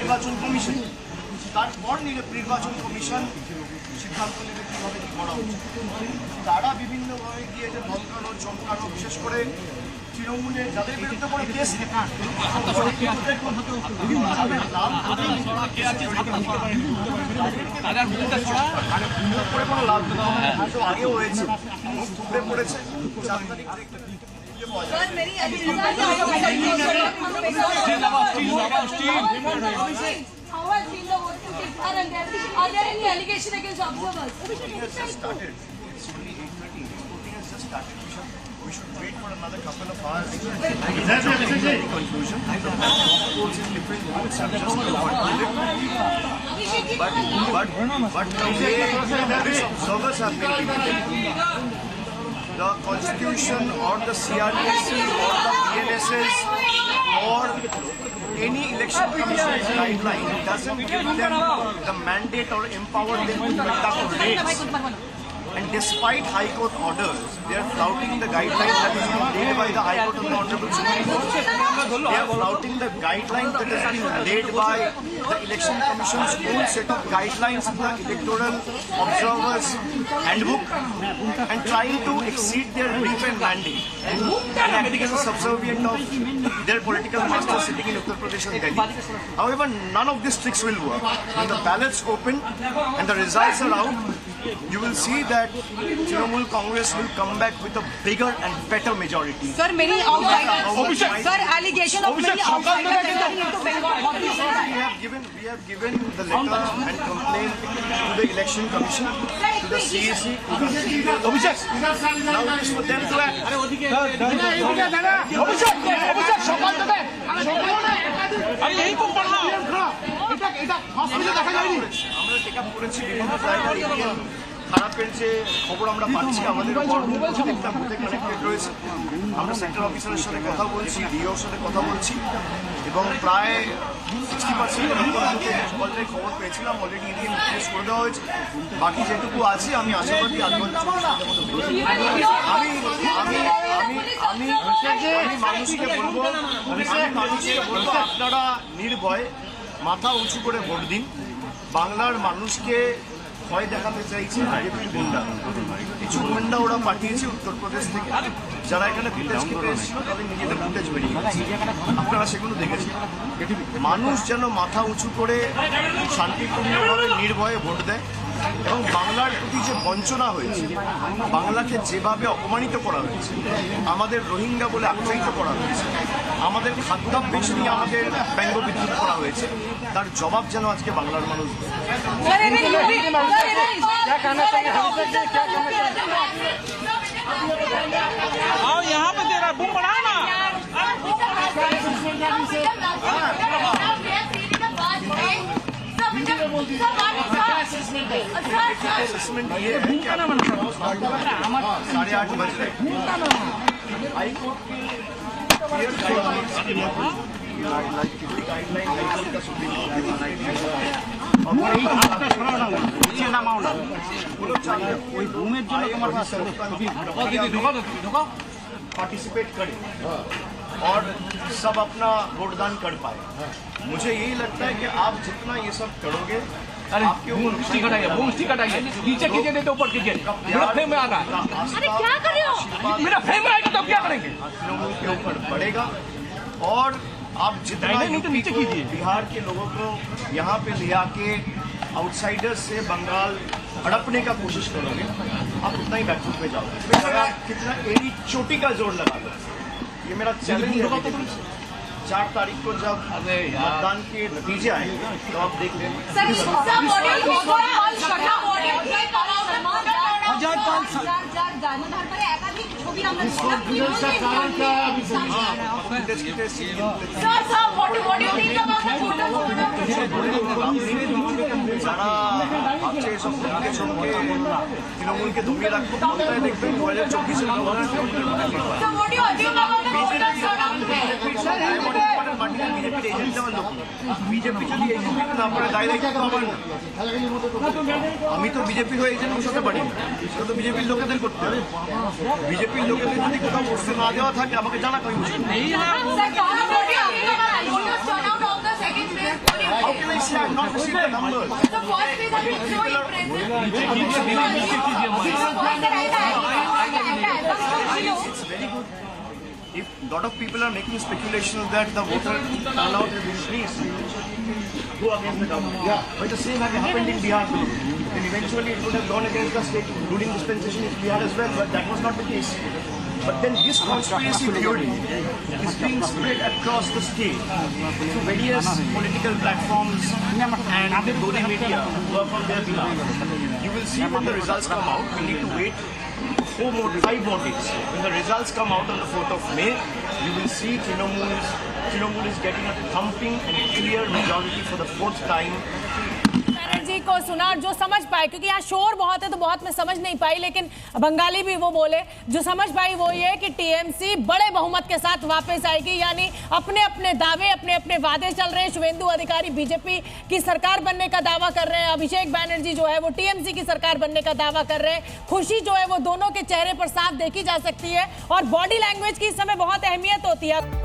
নির্বাচন কমিশন, তারপর নির্বাচন কমিশন সিদ্ধান্ত নেবে কীভাবে কী করা উচিত। তারা বিভিন্নভাবে গিয়ে যে ধমকানো চমকানো, বিশেষ করে তৃণমূলে যাদের বিরুদ্ধে কোনো কেস নেই, করে কোনো লাভ নেই। আগেও হয়েছে, টুকরে পড়েছে। 4 তারিখ How has been the vote to take part and are there any allegation against observers? Voting has just started. It's only 8:30. Voting has just started. We should wait for another couple of hours. Conclusion. The polls in different votes have just concluded. But the way these observers have been given, the Constitution or the CRPC or the BNSS or any election commission's guideline doesn't give them the mandate or empower them to conduct raids. And despite High Court orders, they are flouting the guidelines that has been laid by the High Court and the Honorable Supreme Court. They are flouting the guidelines that has been laid by the Election Commission's own set of guidelines in the Electoral Observers Handbook and trying to exceed their brief and mandate and acting as a subservient of their political masters sitting in Uttar Pradesh and Delhi. However, none of these tricks will work. When the ballots open and the results are out, you will see that Trinamool Congress will come back with a bigger and better majority. Sir, many outsiders. Sir, allegation of many outsiders entering into Bengal. What do you say? We have given the letter and complaint to the Election Commission, to the CEC, to the now it is for them to act. আমরা take up করেছি বিভিন্ন জায়গায়, খারাপের যে খবর আমরা পাচ্ছি আমাদের প্রত্যেকটা বুথে কানেক্টেড রয়েছে। আমরা সেক্টর অফিসারের সাথে কথা বলছি, ডিওর সাথে কথা বলছি এবং প্রায় 60% অলরেডি খবর পেয়েছিলাম, অলরেডি ইন্ডিয়ান রিপ্লেস করে দেওয়া হয়েছে। বাকি যেটুকু আছে আমি আশাবাদী আমি মানুষকে বলবো আপনারা নির্ভয়ে মাথা উঁচু করে ভোট দিন। বাংলার মানুষকে ভয় দেখাতে চাইছে বিজেপির গুন্ডা, কিছু গুন্ডা ওরা পাঠিয়েছে উত্তরপ্রদেশ থেকে, যারা এখানে ফুটেজ কিনতে এসেছিল তাদের নিজেদের ফুটেজ বেরিয়ে গেছে, আপনারা সেগুলো দেখেছেন। মানুষ যেন মাথা উঁচু করে শান্তিপূর্ণভাবে নির্ভয়ে ভোট দেয় এবং বাংলার প্রতি যে বঞ্চনা হয়েছে, বাংলাকে যেভাবে অপমানিত করা হয়েছে, আমাদের রোহিঙ্গা বলে আখ্যায়িত করা হয়েছে, আমাদের খাদ্যাভ্যাস নিয়ে আমাদের ব্যঙ্গ বিদ্রুপ করা হয়েছে, তার জবাব যেন আজকে বাংলার মানুষ यहाँ पे तेरा बुम बना ना असेसमेंट ये है कि 8:30 बज रहे हाई कोर्ट की पार्टिसिपेट करे और सब अपना वोटदान कर पाए। मुझे यही लगता है कि आप जितना ये सब करोगे, अरे मुष्टि कटाइए, नीचे कीजिए, नहीं तो ऊपर कीजिए। मेरा फ्रेम में आ रहा है। अरे क्या कर रहे हो? मेरा फ्रेम में आएगा तो क्या करेंगे? लोगों के ऊपर बढ़ेगा और आप जितना यूपी को, बिहार के लोगों को यहाँ पे ले आके आउटसाइडर्स से बंगाल हड़पने का कोशिश करोगे, आप उतना ही बैकफुट में जाओगे। कितना एड़ी चोटी का जोर लगा दो, ये मेरा चैलेंज है। 4 तारीख को जब मतदान के नतीजे आएंगे तो आप देख लेंगे। যারা ভাবছে এসব চমকে তৃণমূলকে দমিয়ে রাখবো, কোথায় দেখবেন 2024 বিজেপির এজেন্ট দেওয়ার লোক। বিজেপি যদি এজেন্ট না পারে দায় দায়িত্ব আমার না। আমি তো বিজেপির হয়ে এজেন্ট বসাতে পারি না, সেটা তো বিজেপির লোকেদের করতে হবে। বিজেপির লোকেদের যদি কোথাও বসতে না দেওয়া থাকে আমাকে জানা কই। see the numbers. The voice is a bit so impressive. It's very good. If a lot of people are making speculations that the voter turnout will increase, go against the government. Yeah. But the same had happened in Bihar too. Then eventually it would have gone against the state ruling dispensation in Bihar as well, but that was not the case. But then this conspiracy theory is being spread across the state through various political platforms and the Dodi media work on their behalf. You will see when the results come out. We need to wait 5 more days. When the results come out on the 4th of May, you will see Trinamool is getting a thumping and clear majority for the 4th time. जी को सुना और जो समझ पाए, क्योंकि यहाँ शोर बहुत है तो बहुत मैं समझ नहीं पाई, लेकिन बंगाली भी वो बोले, जो समझ पाई वो ये कि टीएमसी बड़े बहुमत के साथ वापस आएगी। यानी अपने अपने दावे, अपने अपने वादे चल रहे हैं। शुभेंदु अधिकारी बीजेपी की सरकार बनने का दावा कर रहे हैं, अभिषेक बैनर्जी जो है वो टीएमसी की सरकार बनने का दावा कर रहे हैं। खुशी जो है वो दोनों के चेहरे पर साफ देखी जा सकती है और बॉडी लैंग्वेज की इस समय बहुत अहमियत होती है।